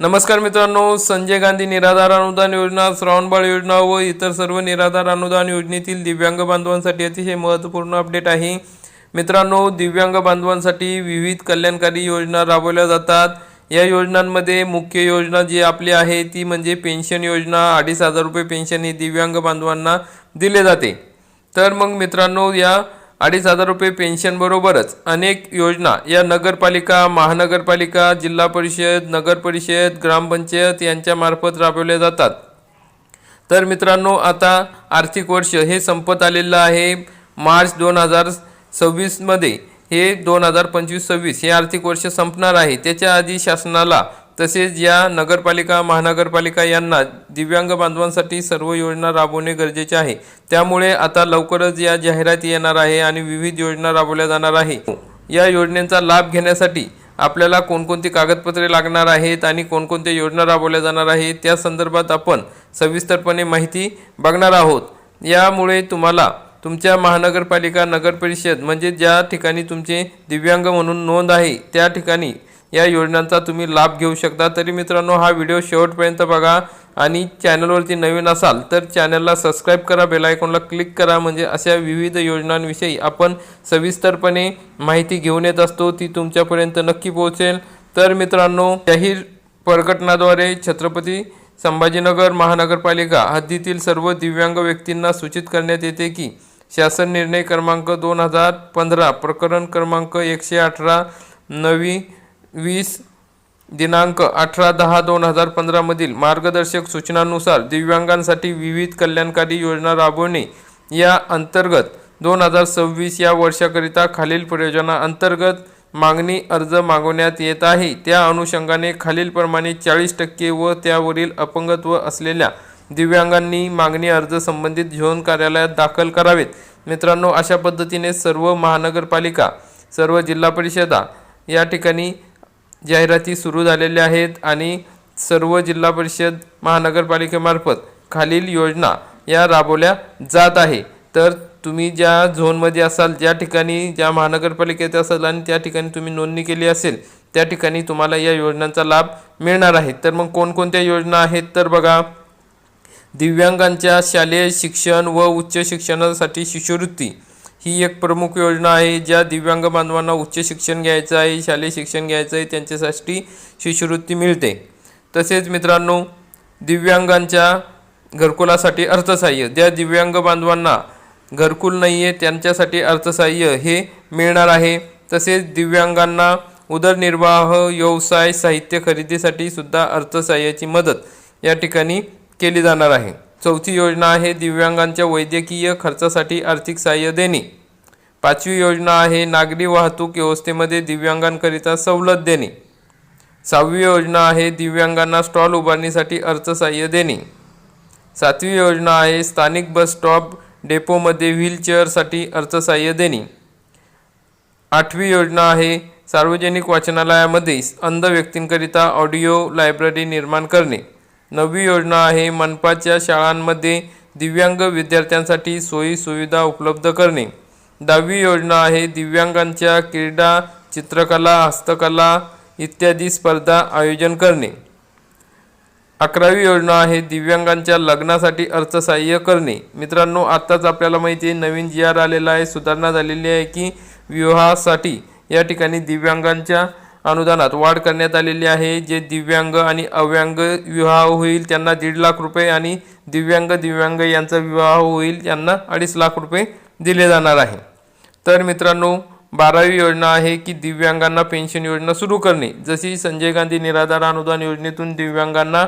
नमस्कार मित्रांनो, संजय गांधी निराधार अनुदान योजना, श्रावणबाळ योजना व इतर सर्व निराधार अनुदान योजनेतील दिव्यांग बांधवांसाठी अतिशय महत्त्वपूर्ण अपडेट आहे। मित्रांनो, दिव्यांग बांधवांसाठी विविध कल्याणकारी योजना राबवल्या जातात। या योजनांमध्ये मुख्य योजना जी आपली आहे ती म्हणजे पेन्शन योजना। 2,500 रुपये पेन्शन ही दिव्यांग बांधवांना दिले जाते। तर मग मित्रांनो, या 2,500 रुपये पेन्शन बरोबरच अनेक योजना या नगरपालिका, महानगरपालिका, जिल्हा परिषद, नगर परिषद, ग्रामपंचायत यांच्या मार्फत राबवल्या जातात। तर मित्रांनो, आता आर्थिक वर्ष हे संपत आलेलं आहे। मार्च 2026 मध्ये हे 2025-26 हे आर्थिक वर्ष संपणार आहे। त्याच्या आधी शासनाला तसेच या नगरपालिका, महानगरपालिका यांना दिव्यांग बांधवांसाठी सर्व योजना राबवणे गरजेचे आहे। त्यामुळे आता लवकरच या जाहिराती येणार आहे आणि विविध योजना राबवल्या जाणार आहे। या योजनेचा लाभ घेण्यासाठी आपल्याला कोणकोणती कागदपत्रे लागणार आहेत आणि कोणकोणत्या योजना राबवल्या जाणार आहेत त्या संदर्भात आपण सविस्तरपणे माहिती बघणार आहोत। यामुळे तुम्हाला तुमच्या महानगरपालिका, नगर परिषद म्हणजे ज्या ठिकाणी तुमचे दिव्यांग म्हणून नोंद आहे त्या ठिकाणी या योजनांचा तुम्ही लाभ घेऊ शकता। तरी मित्रांनो, हा व्हिडिओ शेवटपर्यंत बघा आणि चॅनलवरती नवीन असाल तर चॅनलला सबस्क्राइब करा, बेल आयकॉनला क्लिक करा, म्हणजे अशा विविध योजनांविषयी आपण सविस्तरपणे माहिती घेऊन येत असतो, ती तुमच्यापर्यंत नक्की पोहोचेल। तर मित्रांनो, जाहीर प्रकटनाद्वारे छत्रपती संभाजीनगर महानगरपालिका हद्दीतील सर्व दिव्यांग व्यक्तींना सूचित करण्यात येते की शासन निर्णय क्रमांक 2015 प्रकरण क्रमांक 118 9 20 दिनांक 18/10/2015 मधील मार्गदर्शक सूचनांनुसार दिव्यांगांसाठी विविध कल्याणकारी योजना राबवणे या अंतर्गत 2026 या वर्षाकरिता खालील प्रयोजना अंतर्गत मागणी अर्ज मागवण्यात येत आहे। त्या अनुषंगाने खालीलप्रमाणे 40% व त्यावरील अपंगत्व असलेल्या दिव्यांगांनी मागणी अर्ज संबंधित झोन कार्यालयात दाखल करावेत। मित्रांनो, अशा पद्धतीने सर्व महानगरपालिका, सर्व जिल्हा परिषदा या ठिकाणी जाहिराती सुरू झालेल्या आहेत आणि सर्व जिल्हा परिषद, महानगरपालिकेमार्फत खालील योजना या राबवल्या जात आहे। तर तुम्ही ज्या झोनमध्ये असाल, ज्या ठिकाणी, ज्या महानगरपालिकेत असाल आणि त्या ठिकाणी तुम्ही नोंदणी केली असेल त्या ठिकाणी तुम्हाला या योजनांचा लाभ मिळणार आहे। तर मग कोणकोणत्या योजना आहेत तर बघा, दिव्यांगांच्या शालेय शिक्षण व उच्च शिक्षणासाठी शिष्यवृत्ती ही एक प्रमुख योजना आहे। ज्या दिव्यांग बांधवांना उच्च शिक्षण घ्यायचं आहे, शालेय शिक्षण घ्यायचं आहे त्यांच्यासाठी शिष्यवृत्ती मिळते। तसेच मित्रांनो, दिव्यांगांच्या घरकुलासाठी अर्थसहाय्य, ज्या दिव्यांग बांधवांना घरकुल नाही आहे त्यांच्यासाठी अर्थसहाय्य हे मिळणार आहे। तसेच दिव्यांगांना उदरनिर्वाह, व्यवसाय, साहित्य खरेदीसाठी सुद्धा अर्थसहाय्याची मदत या ठिकाणी केली जाणार आहे। चौथी योजना आहे दिव्यांगांच्या वैद्यकीय खर्चासाठी आर्थिक सहाय्य देणे। पाचवी योजना आहे नागरी वाहतूक व्यवस्थेमध्ये दिव्यांगांकरिता सवलत देणे। सहावी योजना आहे दिव्यांगांना स्टॉल उभारणीसाठी अर्थसहाय्य देणे। सातवी योजना आहे स्थानिक बस स्टॉप डेपोमध्ये व्हीलचेअरसाठी अर्थसहाय्य देणे। आठवी योजना आहे सार्वजनिक वाचनालयामध्ये अंध व्यक्तींकरिता ऑडिओ लायब्ररी निर्माण करणे। नववी योजना आहे मनपाच्या शाळांमध्ये दिव्यांग विद्यार्थ्यांसाठी सोयी सुविधा उपलब्ध करणे। दहावी योजना आहे दिव्यांगांच्या क्रीडा, चित्रकला, हस्तकला इत्यादी स्पर्धा आयोजन करणे। 11वी योजना आहे दिव्यांगांच्या लग्नासाठी अर्थसहाय्य करणे। मित्रांनो, आत्ताच आपल्याला माहिती आहे नवीन GR आलेला आहे, सुधारणा झालेली आहे की विवाहासाठी या ठिकाणी दिव्यांगांच्या अनुदानात वाढ करण्यात आलेली आहे। जे दिव्यांग आणि अव्यांग विवाह होईल त्यांना 1.5 लाख रुपये आणि दिव्यांग यांचा विवाह होईल त्यांना 2.5 लाख रुपये दिले जाणार आहे। तर मित्रांनो, 12वी योजना आहे की दिव्यांगांना पेन्शन योजना सुरू करणे। जशी संजय गांधी निराधार अनुदान योजनेतून दिव्यांगांना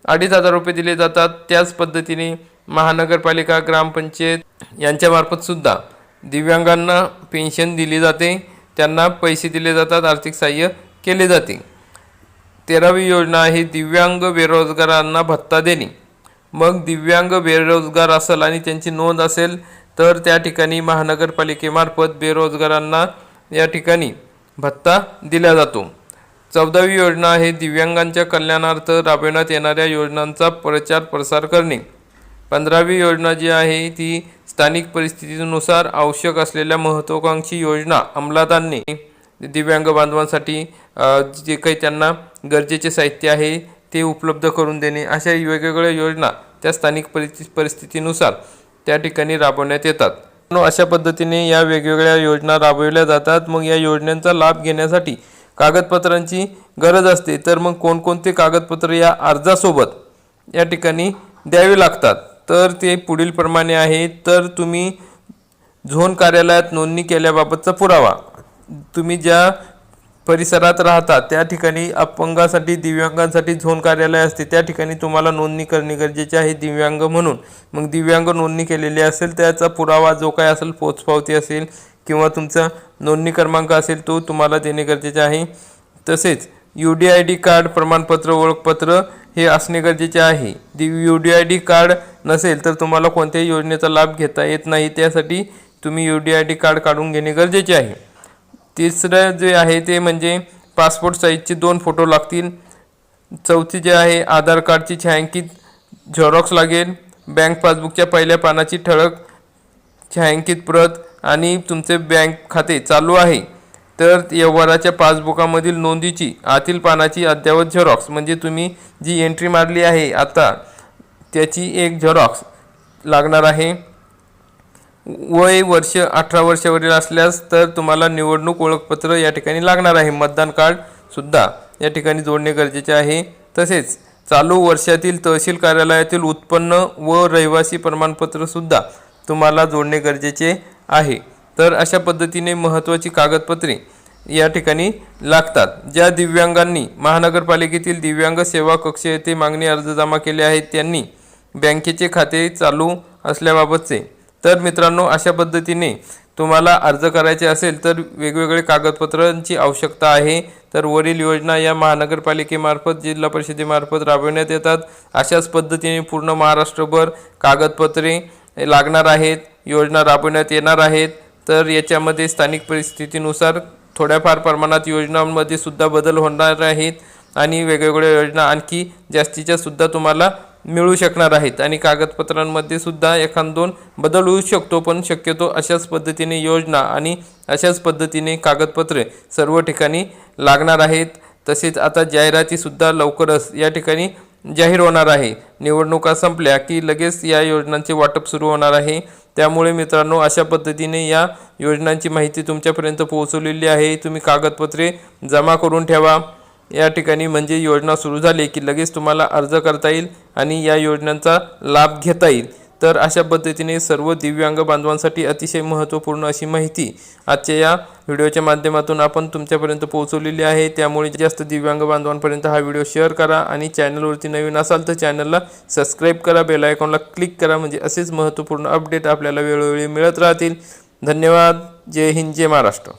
2,500 रुपये दिले जातात, त्याच पद्धतीने महानगरपालिका, ग्रामपंचायत यांच्यामार्फत सुद्धा दिव्यांगांना पेन्शन दिली जाते, त्यांना पैसे दिले जातात, आर्थिक सहाय्य केले जाते। 13वी योजना आहे दिव्यांग बेरोजगारांना भत्ता देणे। मग दिव्यांग बेरोजगार असेल आणि त्यांची नोंद असेल तर त्या ठिकाणी महानगरपालिकेमार्फत बेरोजगारांना या ठिकाणी भत्ता दिला जातो। 14वी योजना आहे दिव्यांगांच्या कल्याणार्थ राबविण्यात येणाऱ्या योजनांचा प्रचार प्रसार करणे। 15वी योजना जी आहे ती स्थानिक परिस्थितीनुसार आवश्यक असलेल्या महत्त्वाकांक्षी योजना अंमलात आणणे। दिव्यांग बांधवांसाठी जे काही त्यांना गरजेचे साहित्य आहे ते उपलब्ध करून देणे, अशा वेगवेगळ्या योजना त्या स्थानिक परिस्थितीनुसार त्या ठिकाणी राबवण्यात येतात. अशा पद्धतीने या वेगवेगळ्या योजना राबवल्या जातात. मग या योजनांचा लाभ घेण्यासाठी कागदपत्रांची गरज असते. तर मग कोणकोणते कागदपत्र या अर्जासोबत या ठिकाणी द्यावे लागतात, तर ते पुढील प्रमाणे आहे. तर तुम्ही झोन कार्यालयात नोंदणी केल्याबाबतचा पुरावा, तुम्ही ज्या परिसरात राहता त्या ठिकाणी अपंगासाठी दिव्यांगांसाठी झोन कार्यालय असते, त्या ठिकाणी तुम्हाला नोंदणी करणे गरजेचे आहे दिव्यांग म्हणून. मग दिव्यांग नोंदणी केलेली असेल त्याचा पुरावा जो काय असेल, पोचपावती असेल किंवा तुमचा नोंदणी क्रमांक असेल तो तुम्हाला देणे गरजेचे आहे. तसेच UDID कार्ड, प्रमाणपत्र, ओळखपत्र हे असणे गरजेचे आहे. UDID कार्ड नसेल तर तुम्हाला कोणत्याही योजनेचा लाभ घेता येत नाही. त्यासाठी तुम्ही UDID कार्ड काढून घेणे गरजेचे आहे. तिसरं जे आहे ते म्हणजे पासपोर्ट साईजचे 2 फोटो लागतील. चौथी जे आहे आधार कार्डची छायांकित झेरॉक्स लागेल. बँक पासबुकच्या पहिल्या पानाची ठळक छायांकित प्रत आणि तुमचे बँक खाते चालू आहे तर व्यवहाराच्या पासबुकामधील नोंदीची आतील पानाची अद्ययावत झेरॉक्स, म्हणजे तुम्ही जी एंट्री मारली आहे आता त्याची एक झेरॉक्स लागणार आहे. वय वर्ष 18 वर्षावरील असल्यास तर तुम्हाला निवडणूक ओळखपत्र या ठिकाणी लागणार आहे. मतदान कार्ड सुद्धा या ठिकाणी जोडणे गरजेचे आहे. तसेच चालू वर्षातील तहसील कार्यालयातील उत्पन्न व रहिवासी प्रमाणपत्र सुद्धा तुम्हाला जोडणे गरजेचे आहे. तर अशा पद्धतीने महत्त्वाची कागदपत्रे या ठिकाणी लागतात. ज्या दिव्यांगांनी महानगरपालिकेतील दिव्यांग सेवा कक्ष येथे मागणी अर्ज जमा केले आहेत त्यांनी बँकेचे खाते चालू असल्याबाबतचे. तर मित्रांनो, अशा पद्धतीने तुम्हाला अर्ज करायचे असेल तर वेगवेगळे कागदपत्रांची आवश्यकता आहे. तर वरील योजना या महानगरपालिकेमार्फत, जिल्हा परिषदेमार्फत राबवण्यात येतात. अशाच पद्धतीने पूर्ण महाराष्ट्रभर कागदपत्रे लागणार आहेत, योजना राबवण्यात येणार आहेत. तर याच्यामध्ये स्थानिक परिस्थितीनुसार थोड्याफार प्रमाणात योजनांमध्ये सुद्धा बदल होणार आहेत आणि वेगवेगळ्या योजना आणखी जास्तीच्या सुद्धा तुम्हाला मिळू शकणार आहेत आणि कागदपत्रांमध्ये सुद्धा 1-2 बदल होऊ शकतो. पण शक्यतो अशाच पद्धतीने योजना आणि अशाच पद्धतीने कागदपत्रे सर्व ठिकाणी लागणार आहेत. तसेच आता जाहिरातीसुद्धा लवकरच या ठिकाणी जाहीर होणार आहे. निवडणुका संपल्या की लगेच या योजनांचे वाटप सुरू होणार आहे. त्यामुळे मित्रांनो, अशा पद्धतीने या योजनांची माहिती तुमच्यापर्यंत पोहोचवलेली आहे. तुम्ही कागदपत्रे जमा करून ठेवा या ठिकाणी, म्हणजे योजना सुरू झाली की लगेच तुम्हाला अर्ज करता येईल आणि या योजनांचा लाभ घेता येईल. तर अशा पद्धतीने सर्व दिव्यांग बांधवांसाठी अतिशय महत्त्वपूर्ण अशी माहिती आजच्या या व्हिडिओच्या माध्यमातून आपण तुमच्यापर्यंत पोहोचवलेली आहे. त्यामुळे जास्त दिव्यांग बांधवांपर्यंत हा व्हिडिओ शेअर करा आणि चॅनलवरती नवीन असाल तर चॅनलला सबस्क्राईब करा, बेल आयकॉनला क्लिक करा, म्हणजे असेच महत्त्वपूर्ण अपडेट आपल्याला वेळोवेळी मिळत राहतील. धन्यवाद. जय हिंद, जय महाराष्ट्र.